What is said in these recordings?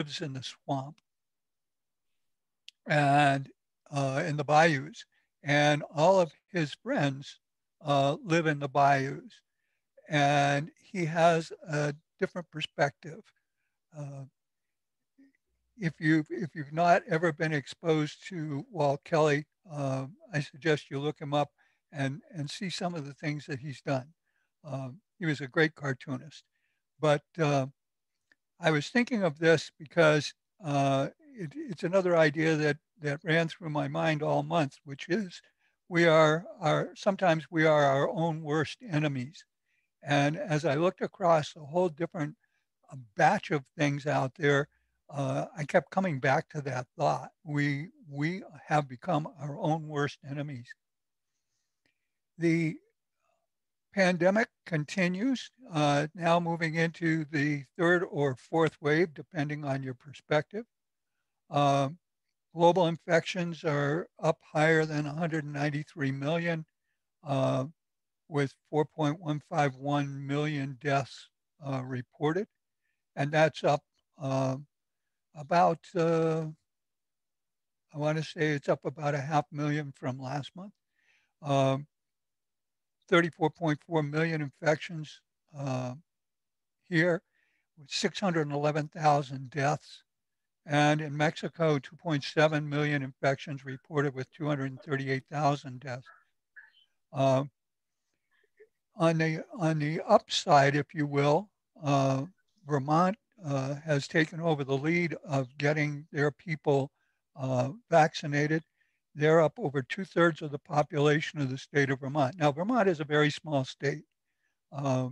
lives in the swamp and in the bayous, and all of his friends live in the bayous, and he has a different perspective. Uh, if you've not ever been exposed to Walt Kelly, I suggest you look him up and see some of the things that he's done. He was a great cartoonist, but I was thinking of this because it's another idea that ran through my mind all month, which is sometimes we are our own worst enemies. And as I looked across a whole different batch of things out there, I kept coming back to that thought. We have become our own worst enemies. The pandemic continues, now moving into the third or fourth wave, depending on your perspective. Uh, Global infections are up higher than 193 million, uh, with 4.151 million deaths reported. And that's up about, I want to say it's up about 500,000 from last month. Um, 34.4 million infections uh, here, with 611,000 deaths. And in Mexico, 2.7 million infections reported with 238,000 deaths. Uh, on the upside, if you will, Vermont has taken over the lead of getting their people vaccinated. They're up over 2/3 of the population of the state of Vermont. Now, Vermont is a very small state. Uh,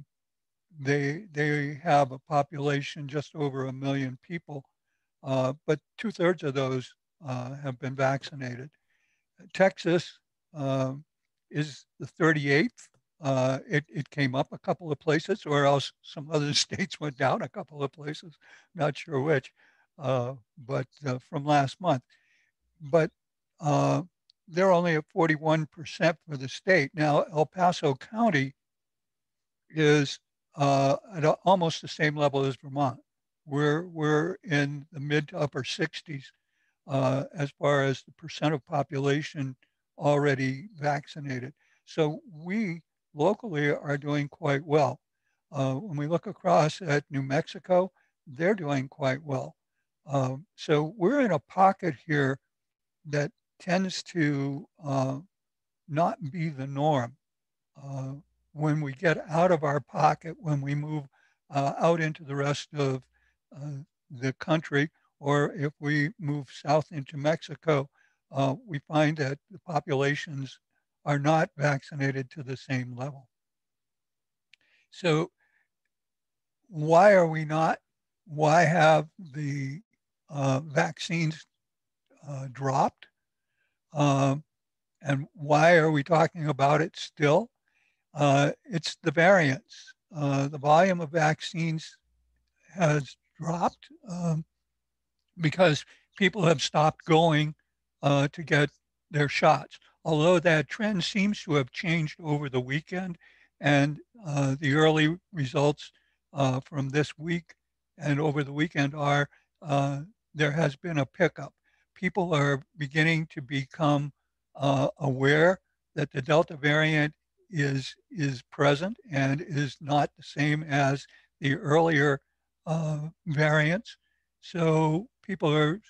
they have a population just over 1 million people, but 2/3 of those have been vaccinated. Texas uh, is the 38th. It came up a couple of places, or else some other states went down a couple of places. Not sure which, but from last month. But uh, they're only at 41% for the state. Now, El Paso County is at almost the same level as Vermont. We're in the mid to upper 60s as far as the percent of population already vaccinated. So we locally are doing quite well. When we look across at New Mexico, they're doing quite well. So we're in a pocket here that tends to not be the norm. Uh, when we get out of our pocket, when we move out into the rest of the country, or if we move south into Mexico, we find that the populations are not vaccinated to the same level. So why are we not? Why have the vaccines dropped? Um, and why are we talking about it still? It's the variants. The volume of vaccines has dropped because people have stopped going to get their shots. Although that trend seems to have changed over the weekend, and the early results from this week and over the weekend are there has been a pickup. People are beginning to become aware that the Delta variant is present and is not the same as the earlier variants. So people are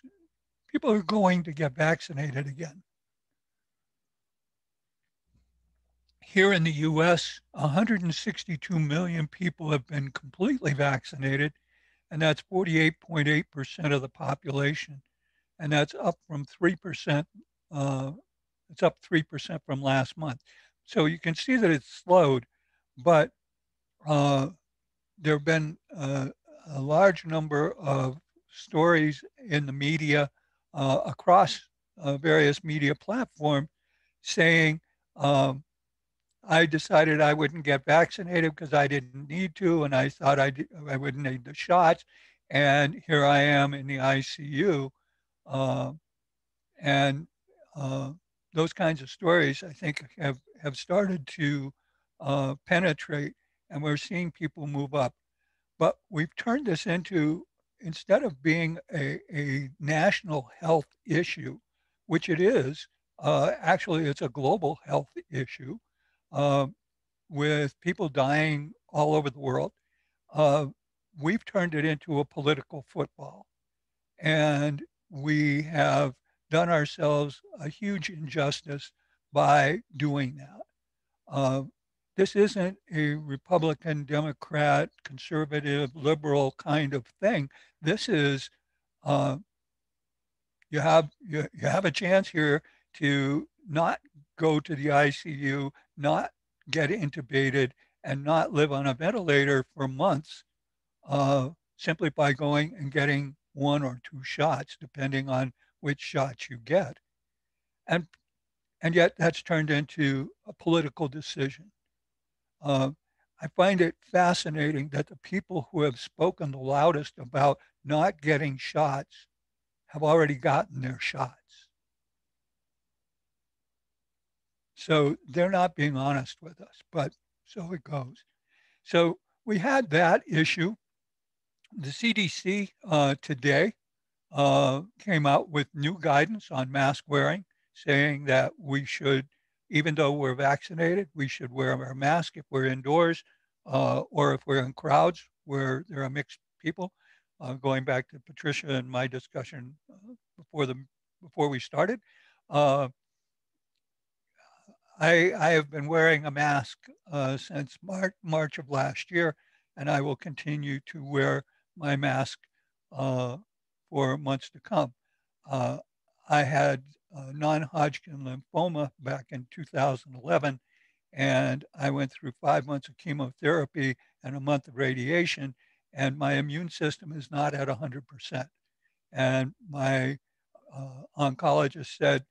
going to get vaccinated again. Here in the US, 162 million people have been completely vaccinated, and that's 48.8% of the population. And that's up from 3%. It's up 3% from last month. So you can see that it's slowed, but uh, there have been a large number of stories in the media across various media platforms saying, I decided I wouldn't get vaccinated because I didn't need to, and I thought I wouldn't need the shots. And here I am in the ICU. Uh, and uh, those kinds of stories, I think, have started to penetrate, and we're seeing people move up. But we've turned this into instead of being a national health issue, which it is, actually it's a global health issue uh, with people dying all over the world. Uh, we've turned it into a political football, and we have done ourselves a huge injustice by doing that. Uh, this isn't a Republican, Democrat, conservative, liberal kind of thing. This is uh, you have a chance here to not go to the ICU, not get intubated, and not live on a ventilator for months uh, simply by going and getting one or two shots, depending on which shots you get. And and yet that's turned into a political decision. Uh, I find it fascinating that the people who have spoken the loudest about not getting shots have already gotten their shots. So they're not being honest with us, but so it goes. So we had that issue. The CDC today came out with new guidance on mask wearing, saying that we should, even though we're vaccinated, we should wear our mask if we're indoors or if we're in crowds where there are mixed people. Going back to Patricia and my discussion before the before we started, uh, I have been wearing a mask since March of last year, and I will continue to wear my mask uh, for months to come. Uh, I had non-Hodgkin lymphoma back in 2011, and I went through 5 months of chemotherapy and a month of radiation, and my immune system is not at 100%. And my oncologist said,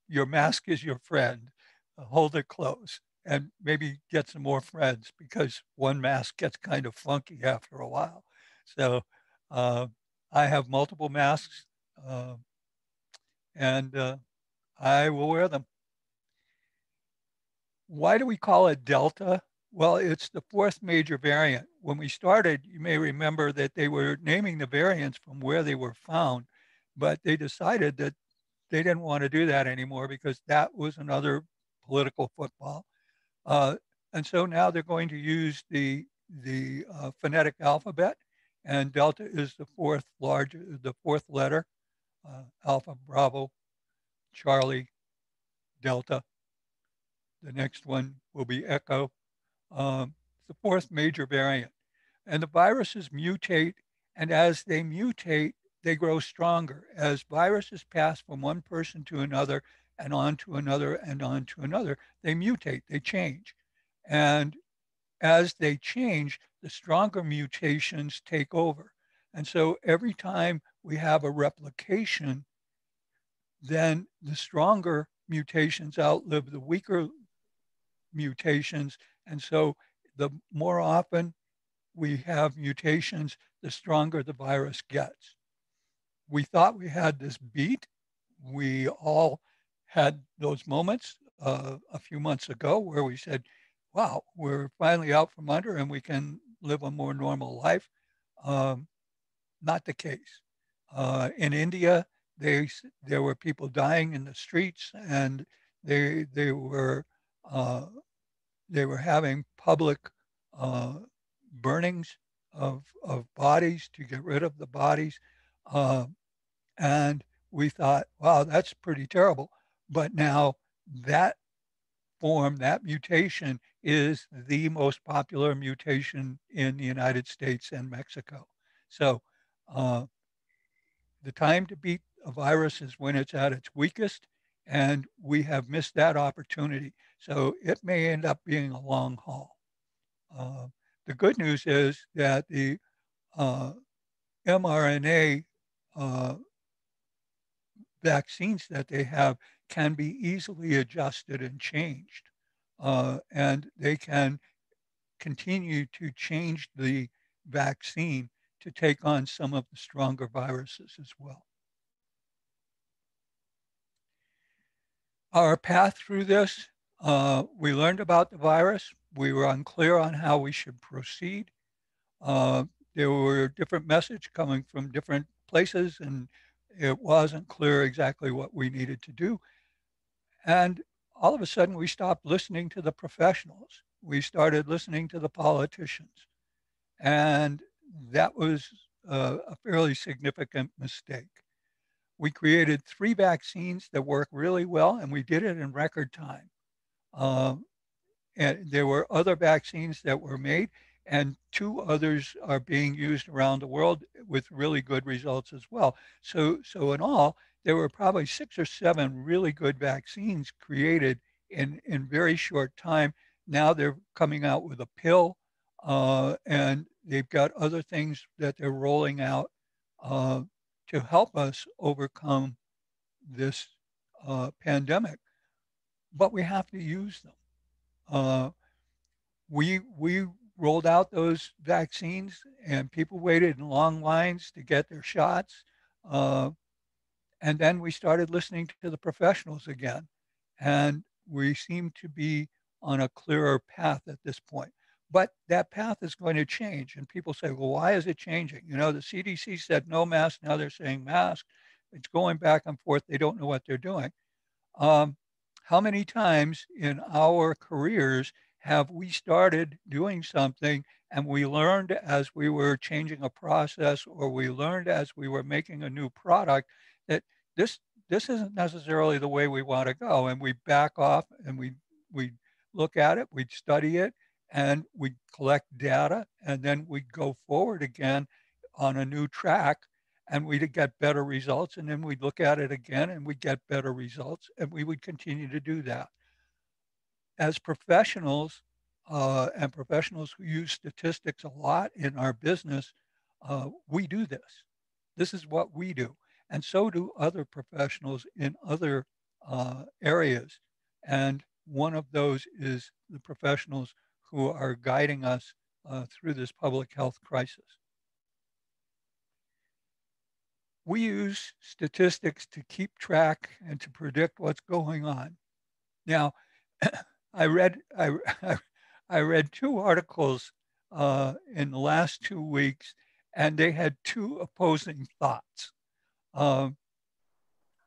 your mask is your friend. Hold it close and maybe get some more friends because one mask gets kind of funky after a while. So uh, I have multiple masks uh, and I will wear them. Why do we call it Delta? Well, it's the fourth major variant. When we started, you may remember that they were naming the variants from where they were found, but they decided that they didn't want to do that anymore because that was another political football. Uh, and so now they're going to use the phonetic alphabet, and Delta is the fourth letter, Alpha, Bravo, Charlie, Delta. The next one will be Echo. It's the fourth major variant. And the viruses mutate, and as they mutate, they grow stronger. As viruses pass from one person to another and on to another and on to another, they mutate, they change. And as they change, the stronger mutations take over. And so every time we have a replication, then the stronger mutations outlive the weaker mutations. And so the more often we have mutations, the stronger the virus gets. We thought we had this beat. We all had those moments a few months ago where we said, wow, we're finally out from under and we can live a more normal life. Um, Not the case. In India, there were people dying in the streets and they, they were uh, they were having public uh, burnings of bodies to get rid of the bodies. Uh, and we thought, wow, that's pretty terrible. But now that that mutation is the most popular mutation in the United States and Mexico. So uh, the time to beat a virus is when it's at its weakest, and we have missed that opportunity. So it may end up being a long haul. Uh, the good news is that the uh, mRNA uh, vaccines that they have can be easily adjusted and changed. And they can continue to change the vaccine to take on some of the stronger viruses as well. Our path through this, we learned about the virus. We were unclear on how we should proceed. there were different messages coming from different places, and it wasn't clear exactly what we needed to do. And all of a sudden, we stopped listening to the professionals. We started listening to the politicians. And that was a fairly significant mistake. We created 3 vaccines that work really well, and we did it in record time. Um, and there were other vaccines that were made, and 2 others are being used around the world with really good results as well. So in all, there were probably 6 or 7 really good vaccines created in very short time. Now they're coming out with a pill, and they've got other things that they're rolling out uh, to help us overcome this pandemic. But we have to use them. Uh, we rolled out those vaccines, and people waited in long lines to get their shots. Uh, and then we started listening to the professionals again, and we seem to be on a clearer path at this point. But that path is going to change, and people say, "Well, why is it changing?" You know, the CDC said no mask. Now they're saying mask. It's going back and forth. They don't know what they're doing. Um, how many times in our careers have we started doing something and we learned as we were changing a process, or we learned as we were making a new product that this this isn't necessarily the way we want to go, and we back off and we look at it, we study it, and we collect data, and then we go forward again on a new track, and we'd get better results, and then we'd look at it again and we'd get better results, and we would continue to do that. As professionals, and professionals who use statistics a lot in our business, we do this. This is what we do. And so do other professionals in other areas. And one of those is the professionals who are guiding us through this public health crisis. We use statistics to keep track and to predict what's going on. Now, I read I, I read 2 articles in the last 2 weeks, and they had 2 opposing thoughts. Um,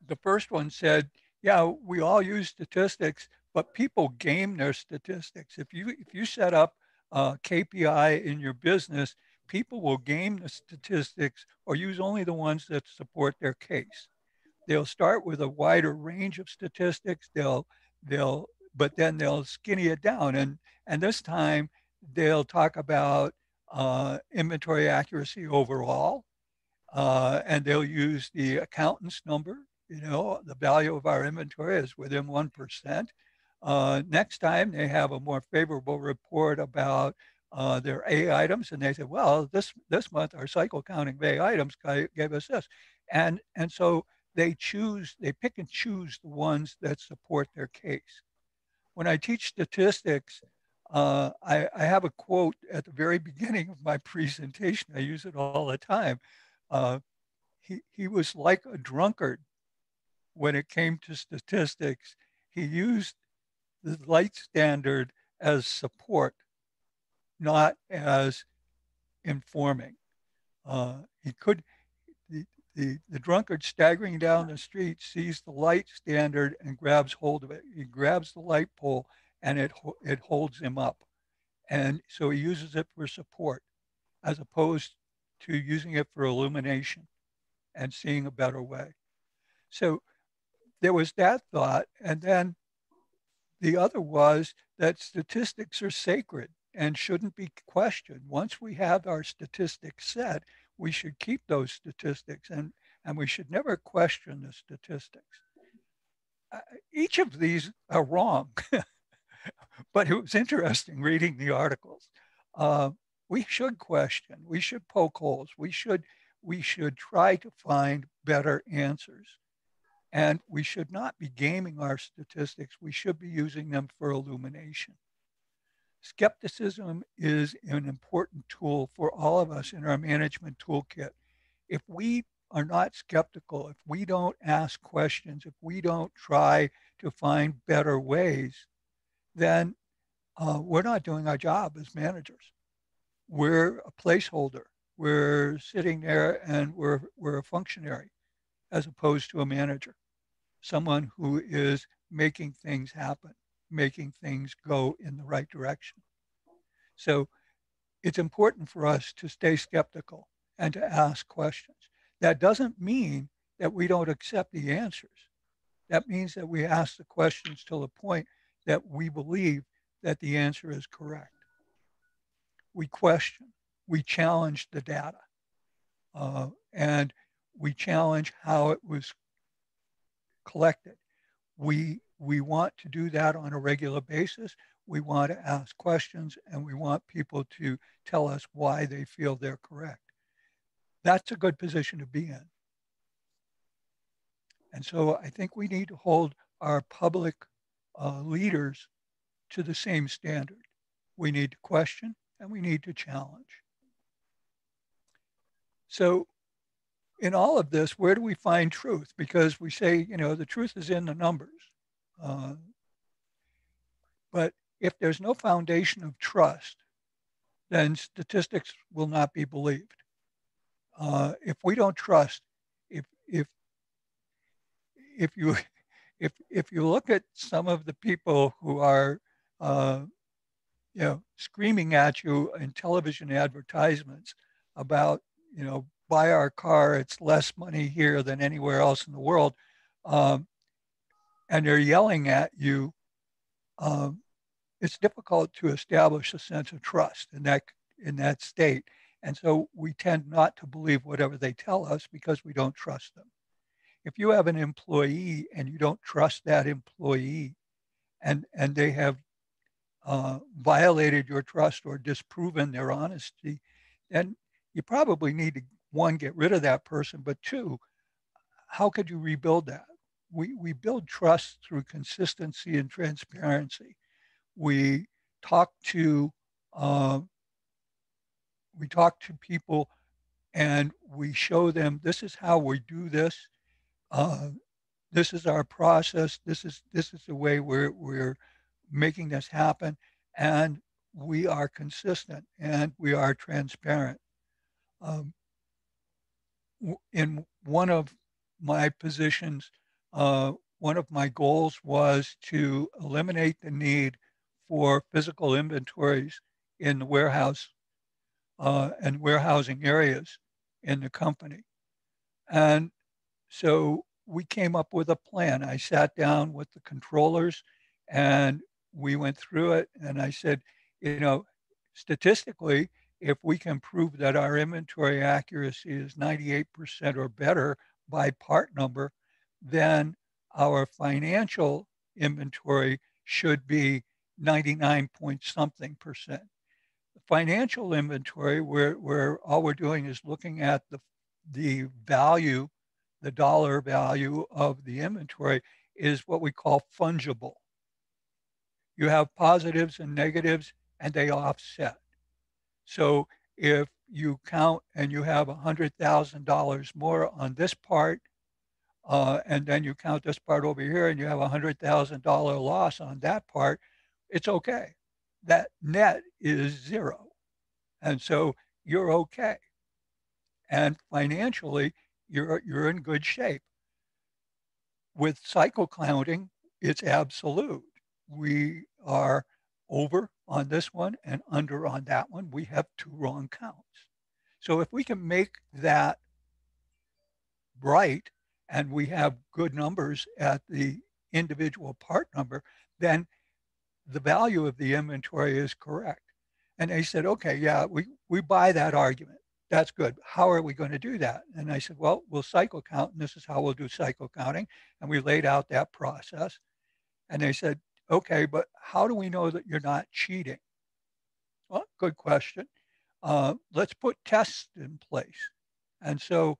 the first one said, "Yeah, we all use statistics, but people game their statistics. If you set up a KPI in your business, people will game the statistics or use only the ones that support their case. They'll start with a wider range of statistics. They'll but then they'll skinny it down, and this time they'll talk about inventory accuracy overall, and they'll use the accountant's number. You know, the value of our inventory is within 1%. Next time they have a more favorable report about their A items, and they say, well, this month our cycle counting of A items gave us this, and so they pick and choose the ones that support their case. When I teach statistics, I have a quote at the very beginning of my presentation. I use it all the time. Uh, he was like a drunkard when it came to statistics. He used the light standard as support, not as informing. He could the drunkard staggering down the street sees the light standard and grabs hold of it. He grabs the light pole, and it holds him up, and so he uses it for support as opposed to using it for illumination and seeing a better way. So there was that thought, and then the other was that statistics are sacred and shouldn't be questioned. Once we have our statistics set, we should keep those statistics, and we should never question the statistics. Each of these are wrong, but it was interesting reading the articles. Uh, we should question, we should poke holes, we should try to find better answers. And we should not be gaming our statistics. We should be using them for illumination. Skepticism is an important tool for all of us in our management toolkit. If we are not skeptical, if we don't ask questions, if we don't try to find better ways, then we're not doing our job as managers. We're a placeholder. we're sitting there and we're a functionary as opposed to a manager, someone who is making things happen, making things go in the right direction. So it's important for us to stay skeptical and to ask questions. That doesn't mean that we don't accept the answers. That means that we ask the questions till the point that we believe that the answer is correct. We question, we challenge the data, and we challenge how it was collected. We want to do that on a regular basis. We want to ask questions, and we want people to tell us why they feel they're correct. That's a good position to be in. And so I think we need to hold our public leaders to the same standard. We need to question and we need to challenge. So in all of this, where do we find truth? Because we say, the truth is in the numbers. But if there's no foundation of trust, then statistics will not be believed. If we don't trust, if you if you look at some of the people who are screaming at you in television advertisements about buy our car, it's less money here than anywhere else in the world, and they're yelling at you, it's difficult to establish a sense of trust in that state. And so we tend not to believe whatever they tell us because we don't trust them. If you have an employee and you don't trust that employee, and they have violated your trust or disproven their honesty, then you probably need to, one, get rid of that person, but two, how could you rebuild that? We build trust through consistency and transparency. We talk to people and we show them this is how we do this. This is our process. This is the way we're making this happen, and we are consistent and we are transparent. In one of my positions, one of my goals was to eliminate the need for physical inventories in the warehouse and warehousing areas in the company. And so we came up with a plan. I sat down with the controllers and we went through it. And I said, statistically, if we can prove that our inventory accuracy is 98% or better by part number, then our financial inventory should be 99 point something percent. The financial inventory, where all we're doing is looking at the value, the dollar value of the inventory, is what we call fungible. You have positives and negatives, and they offset. So if you count and you have $100,000 more on this part, and then you count this part over here and you have $100,000 loss on that part, it's okay. That net is zero. And so you're okay. And financially, you're in good shape. With cycle counting, it's absolute. We are over on this one and under on that one. We have two wrong counts. So if we can make that right and we have good numbers at the individual part number, then the value of the inventory is correct. And they said, okay, yeah, we buy that argument. That's good. How are we going to do that? And I said, well, we'll cycle count, and this is how we'll do cycle counting. And we laid out that process. And they said, okay, but how do we know that you're not cheating? Well, good question. Let's put tests in place. And so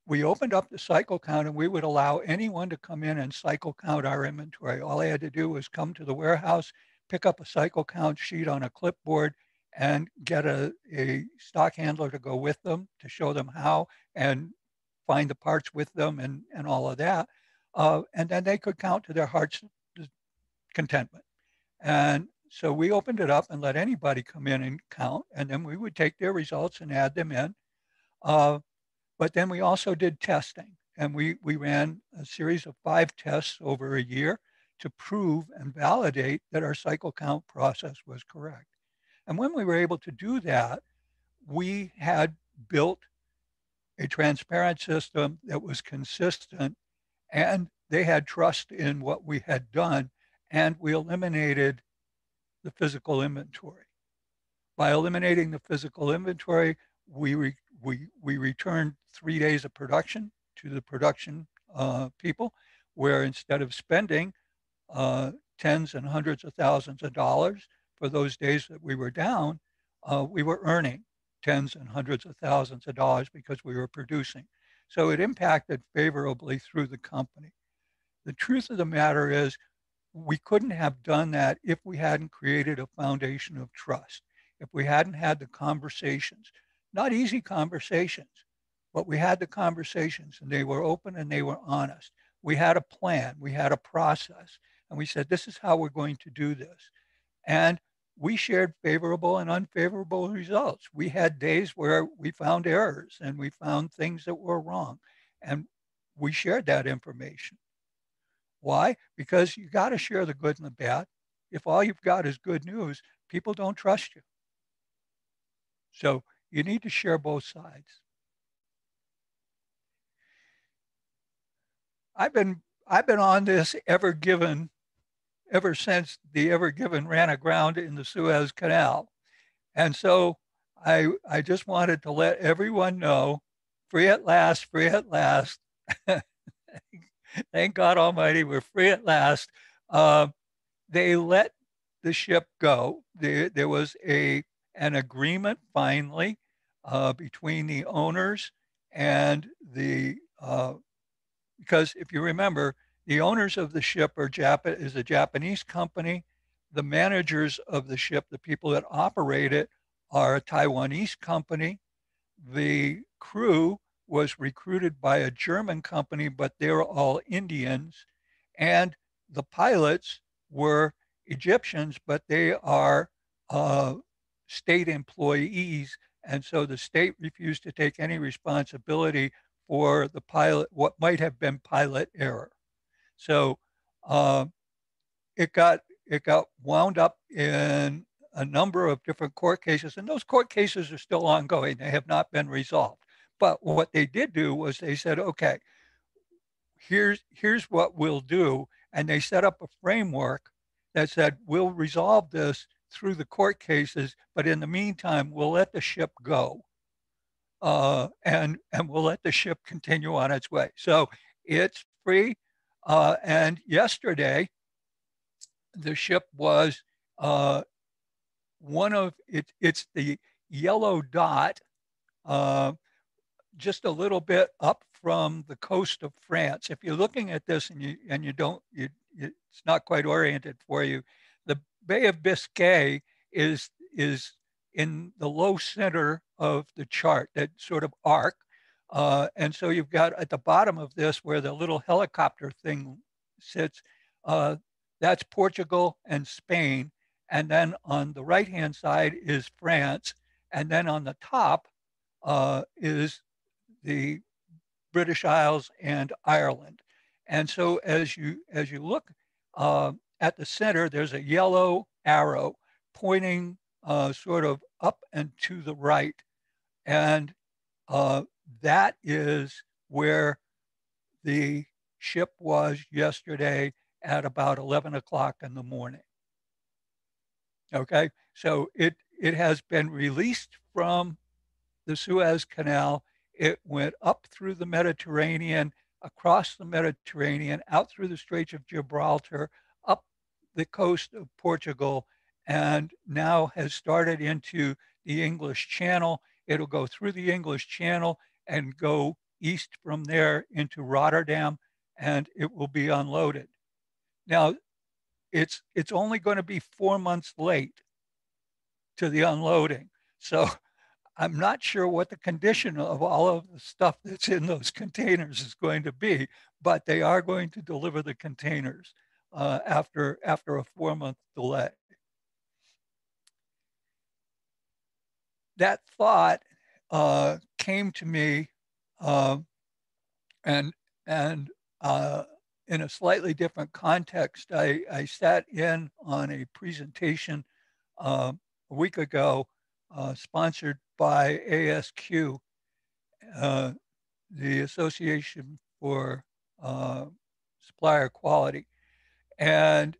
we opened up the cycle count, and we would allow anyone to come in and cycle count our inventory. All they had to do was come to the warehouse, pick up a cycle count sheet on a clipboard, and get a stock handler to go with them to show them how and find the parts with them and all of that. And then they could count to their heart's contentment. And so we opened it up and let anybody come in and count, and then we would take their results and add them in. But then we also did testing, and we ran a series of 5 tests over a year to prove and validate that our cycle count process was correct. And when we were able to do that, we had built a transparent system that was consistent, and they had trust in what we had done, and we eliminated the physical inventory. By eliminating the physical inventory, we returned 3 days of production to the production people, where instead of spending tens and hundreds of thousands of dollars for those days that we were down, we were earning tens and hundreds of thousands of dollars because we were producing. So it impacted favorably through the company. The truth of the matter is, we couldn't have done that if we hadn't created a foundation of trust, if we hadn't had the conversations, not easy conversations, but we had the conversations and they were open and they were honest. We had a plan, we had a process, and we said, this is how we're going to do this. And we shared favorable and unfavorable results. We had days where we found errors and we found things that were wrong, and we shared that information. Why? Because you got to share the good and the bad. If all you've got is good news, people don't trust you. So you need to share both sides. I've been on this Ever Given ever since the Ever Given ran aground in the Suez Canal. And so I just wanted to let everyone know, free at last, free at last. Thank God Almighty, we're free at last. They let the ship go. There was an agreement finally between the owners and the, because if you remember, the owners of the ship is a Japanese company. The managers of the ship, the people that operate it, are a Taiwanese company. The crew was recruited by a German company, but they're all Indians. And the pilots were Egyptians, but they are state employees. And so the state refused to take any responsibility for the pilot, what might have been pilot error. So it got wound up in a number of different court cases, and those court cases are still ongoing. They have not been resolved. But what they did do was they said, okay, here's what we'll do. And they set up a framework that said, we'll resolve this through the court cases, but in the meantime, we'll let the ship go. And we'll let the ship continue on its way. So it's free. And yesterday, the ship was one of it's the yellow dot, just a little bit up from the coast of France. If you're looking at this and you don't, it's not quite oriented for you. The Bay of Biscay is in the low center of the chart, that sort of arc. And so you've got at the bottom of this where the little helicopter thing sits, that's Portugal and Spain. And then on the right-hand side is France. And then on the top is the British Isles and Ireland. And so as you look at the center, there's a yellow arrow pointing sort of up and to the right. And that is where the ship was yesterday at about 11 o'clock in the morning. Okay, so it has been released from the Suez Canal. It went up through the Mediterranean, across the Mediterranean, out through the Straits of Gibraltar, up the coast of Portugal, and now has started into the English Channel. It'll go through the English Channel and go east from there into Rotterdam, and it will be unloaded. Now, it's only going to be 4 months late to the unloading. So I'm not sure what the condition of all of the stuff that's in those containers is going to be, but they are going to deliver the containers after a 4-month delay. That thought came to me, um, and and in a slightly different context, I sat in on a presentation a week ago, sponsored by ASQ, uh, the Association for uh, Supplier Quality, and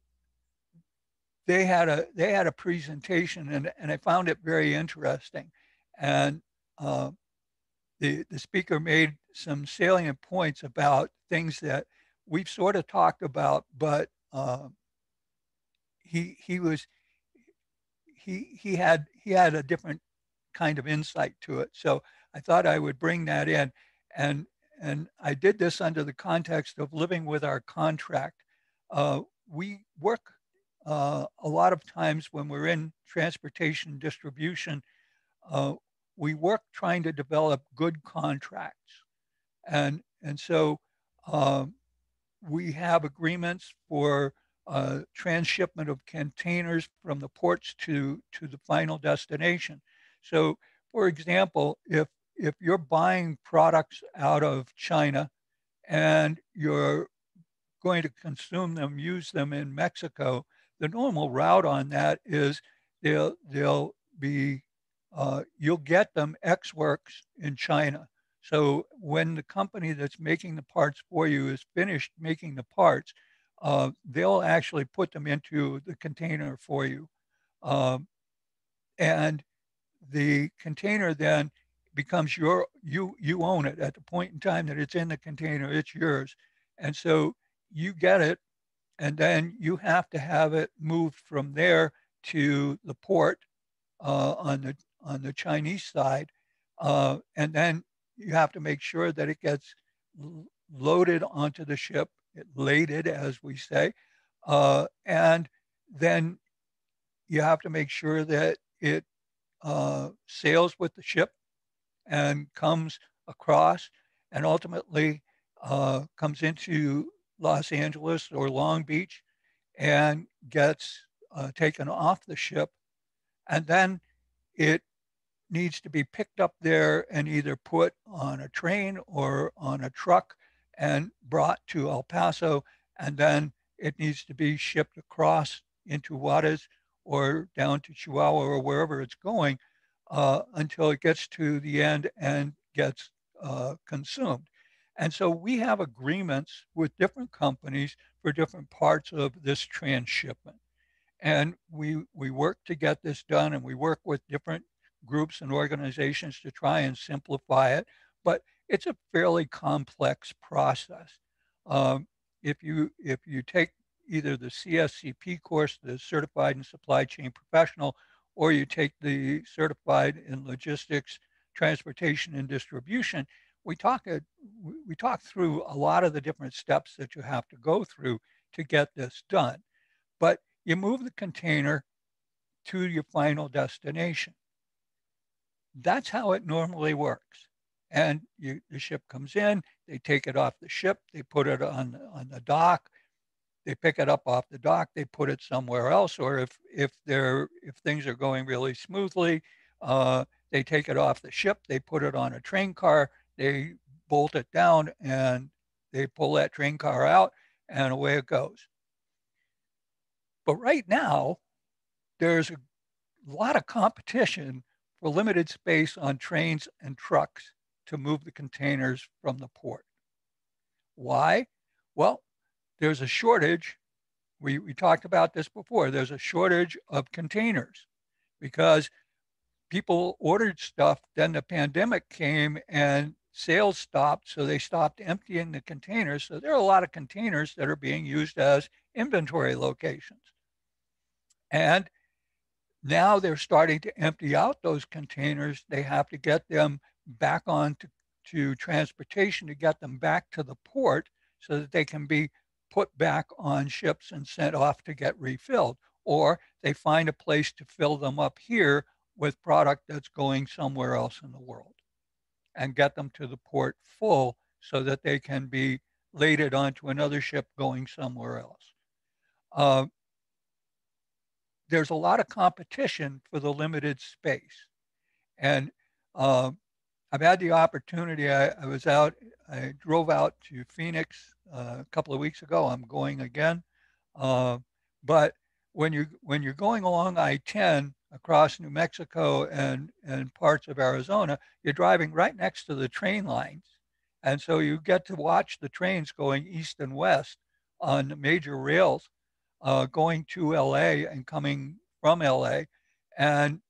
they had a presentation, and I found it very interesting, and uh, the speaker made some salient points about things that we've sort of talked about, but he was he had a different kind of insight to it. So I thought I would bring that in, and and I did this under the context of living with our contract. We work a lot of times when we're in transportation distribution. Uh, we work trying to develop good contracts, and so um, we have agreements for transshipment of containers from the ports to the final destination. So, for example, if you're buying products out of China and you're going to consume them, use them in Mexico, the normal route on that is they'll be you'll get them ex works in China. So when the company that's making the parts for you is finished making the parts, they'll actually put them into the container for you, um, and the container then becomes you own it at the point in time that it's in the container. It's yours, and so you get it, and then you have to have it moved from there to the port on the Chinese side, and then you have to make sure that it gets loaded onto the ship, laded as we say, and then you have to make sure that it sails with the ship and comes across, and ultimately comes into Los Angeles or Long Beach and gets taken off the ship, and then it needs to be picked up there and either put on a train or on a truck and brought to El Paso, and then it needs to be shipped across into Juarez or down to Chihuahua or wherever it's going until it gets to the end and gets consumed. And so we have agreements with different companies for different parts of this transshipment. And we work to get this done, and we work with different groups and organizations to try and simplify it. But it's a fairly complex process. Um, if you take either the CSCP course, the Certified in Supply Chain Professional, or you take the Certified in Logistics, Transportation, and Distribution, we talk we talk through a lot of the different steps that you have to go through to get this done. But you move the container to your final destination. That's how it normally works. And the ship comes in, they take it off the ship, they put it on the dock, they pick it up off the dock, they put it somewhere else, or if things are going really smoothly, they take it off the ship, they put it on a train car, they bolt it down, and they pull that train car out, and away it goes. But right now, there's a lot of competition for limited space on trains and trucks to move the containers from the port. Why? Well, there's a shortage. We talked about this before. There's a shortage of containers because people ordered stuff. Then the pandemic came and sales stopped. So they stopped emptying the containers. So there are a lot of containers that are being used as inventory locations. And now they're starting to empty out those containers. They have to get them back on to transportation to get them back to the port so that they can be put back on ships and sent off to get refilled. Or they find a place to fill them up here with product that's going somewhere else in the world and get them to the port full so that they can be laded onto another ship going somewhere else. Uh, there's a lot of competition for the limited space. And I've had the opportunity. I drove out to Phoenix a couple of weeks ago. I'm going again. Uh, but when you're going along I-10 across New Mexico and parts of Arizona, you're driving right next to the train lines, and so you get to watch the trains going east and west on major rails, going to LA and coming from LA, and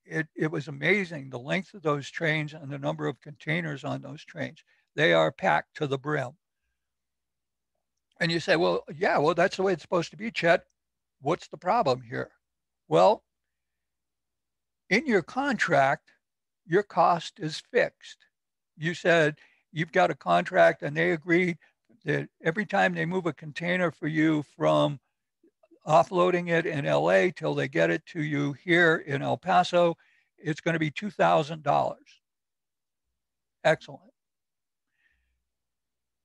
it was amazing the length of those trains and the number of containers on those trains. They are packed to the brim. And you say, well, yeah, well, that's the way it's supposed to be, Chet. What's the problem here? Well, in your contract, your cost is fixed. You said you've got a contract and they agreed that every time they move a container for you from offloading it in LA till they get it to you here in El Paso, it's going to be $2,000. Excellent.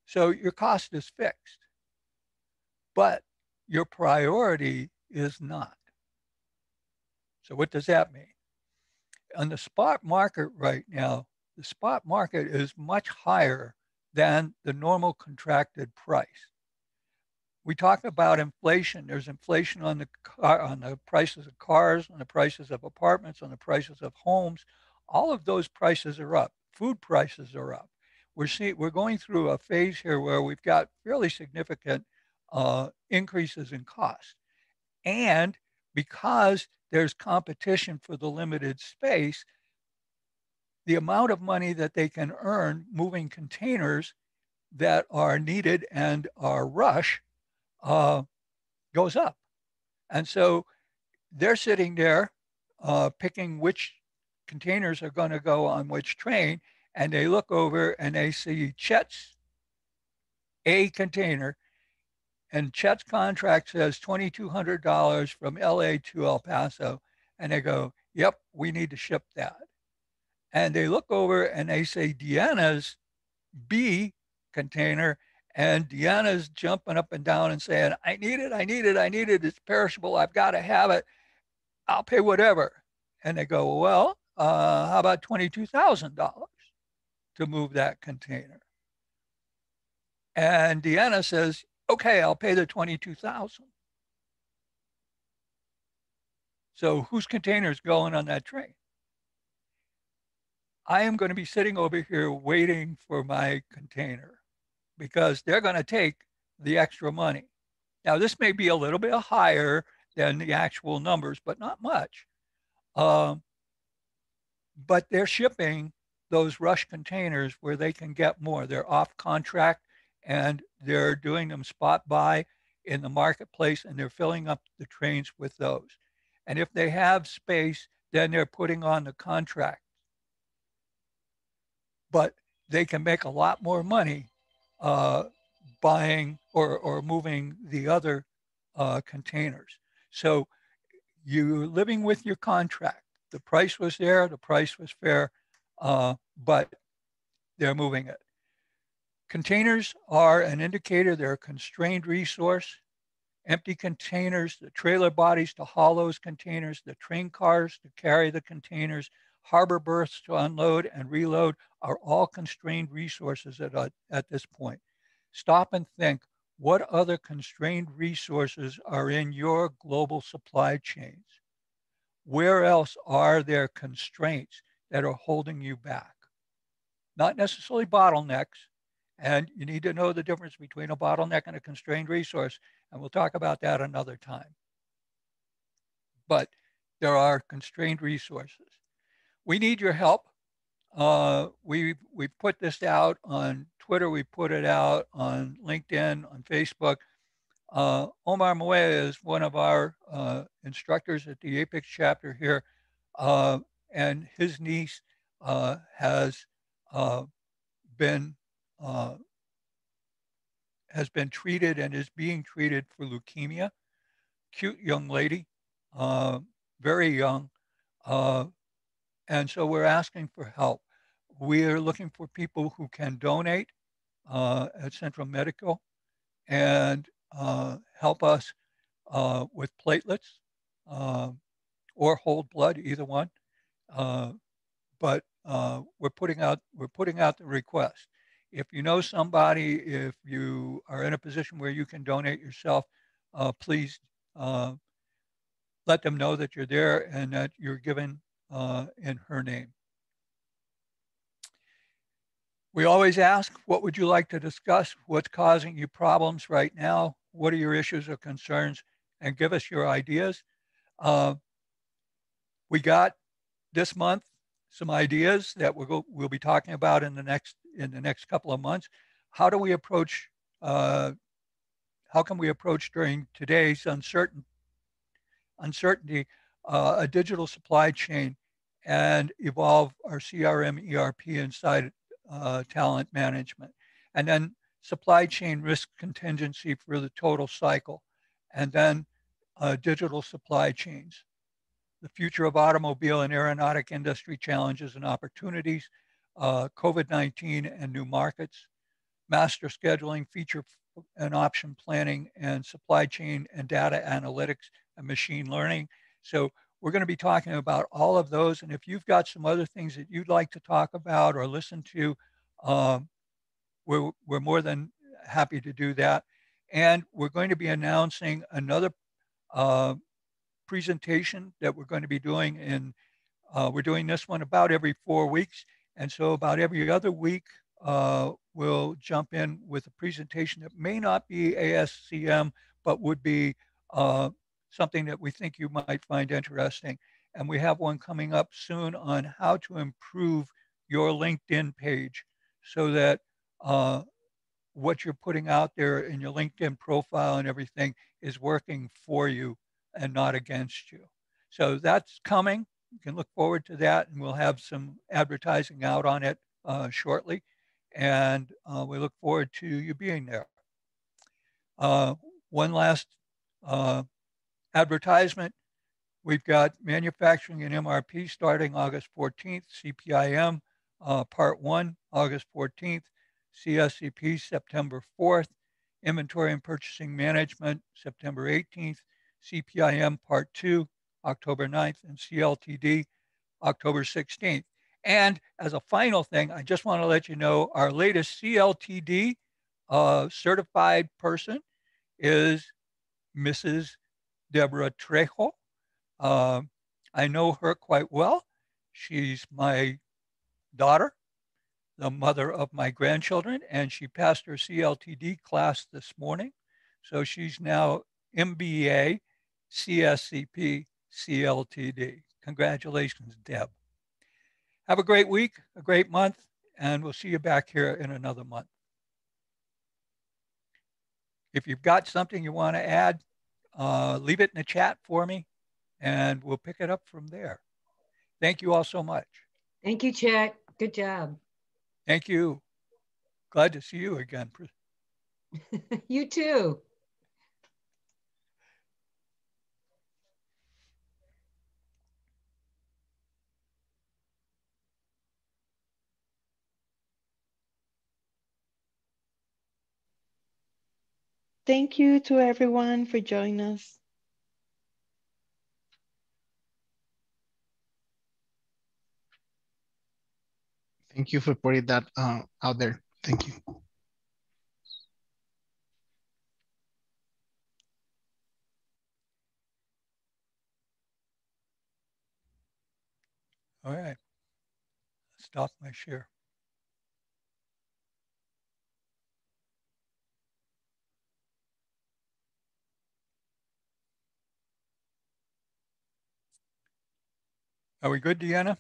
So your cost is fixed, but your priority is not. So what does that mean? On the spot market right now, the spot market is much higher than the normal contracted price. We talk about inflation. There's inflation on the prices of cars, on the prices of apartments, on the prices of homes. All of those prices are up. Food prices are up. We're going through a phase here where we've got fairly significant increases in cost, and because there's competition for the limited space, the amount of money that they can earn moving containers that are needed and are rush uh, goes up. And so they're sitting there picking which containers are going to go on which train. And they look over and they see Chet's A container. And Chet's contract says $2,200 from LA to El Paso. And they go, yep, we need to ship that. And they look over and they say Deanna's B container, and Deanna's jumping up and down and saying, I need it, I need it, I need it. It's perishable. I've got to have it. I'll pay whatever. And they go, well, how about $22,000 to move that container? And Deanna says, okay, I'll pay the 22,000. So whose container is going on that train? I am going to be sitting over here waiting for my container because they're going to take the extra money. Now, this may be a little bit higher than the actual numbers, but not much. Um, but they're shipping those rush containers where they can get more. They're off contract and they're doing them spot buy in the marketplace and they're filling up the trains with those. And if they have space, then they're putting on the contract. But they can make a lot more money uh, buying or moving the other containers. So you're living with your contract. The price was there, the price was fair, but they're moving it. Containers are an indicator, they're a constrained resource. Empty containers, the trailer bodies to haul those containers, the train cars to carry the containers, harbor berths to unload and reload are all constrained resources at this point. Stop and think, what other constrained resources are in your global supply chains? Where else are there constraints that are holding you back? Not necessarily bottlenecks, and you need to know the difference between a bottleneck and a constrained resource, and we'll talk about that another time. But there are constrained resources. We need your help. We put this out on Twitter. We put it out on LinkedIn, on Facebook. Omar Moya is one of our instructors at the Apex chapter here, and his niece has been uh, treated and is being treated for leukemia. Cute young lady, uh, very young, uh, and so we're asking for help. We are looking for people who can donate at Central Medical and help us with platelets uh, or hold blood, either one. But we're putting out the request. If you know somebody, if you are in a position where you can donate yourself, please let them know that you're there and that you're given in her name. We always ask, what would you like to discuss? What's causing you problems right now? What are your issues or concerns? And give us your ideas. We got this month some ideas that we'll be talking about in the next couple of months. How do we approach? How can we approach during today's uncertainty a digital supply chain and evolve our CRM ERP inside talent management, and then supply chain risk contingency for the total cycle, and then digital supply chains, the future of automobile and aeronautic industry challenges and opportunities, COVID-19 and new markets, master scheduling, feature and option planning, and supply chain and data analytics and machine learning. So we're going to be talking about all of those. And if you've got some other things that you'd like to talk about or listen to, we're more than happy to do that. And we're going to be announcing another presentation that we're going to be doing we're doing this one about every 4 weeks. And so about every other week, we'll jump in with a presentation that may not be ASCM, but would be something that we think you might find interesting. And we have one coming up soon on how to improve your LinkedIn page so that what you're putting out there in your LinkedIn profile and everything is working for you and not against you. So that's coming. You can look forward to that, and we'll have some advertising out on it shortly. And we look forward to you being there. One last advertisement. We've got manufacturing and MRP starting August 14th, CPIM Part 1, August 14th, CSCP September 4th, Inventory and Purchasing Management September 18th, CPIM Part 2, October 9th, and CLTD October 16th. And as a final thing, I just want to let you know our latest CLTD certified person is Mrs. Deborah Trejo. I know her quite well. She's my daughter, the mother of my grandchildren, and she passed her CLTD class this morning. So she's now MBA CSCP CLTD. Congratulations, Deb. Have a great week, a great month, and we'll see you back here in another month. If you've got something you want to add, leave it in the chat for me, and we'll pick it up from there. Thank you all so much. Thank you, Chet. Good job. Thank you. Glad to see you again. You too. Thank you to everyone for joining us. Thank you for putting that out there. Thank you. All right. Stop my share. Are we good, Deanna?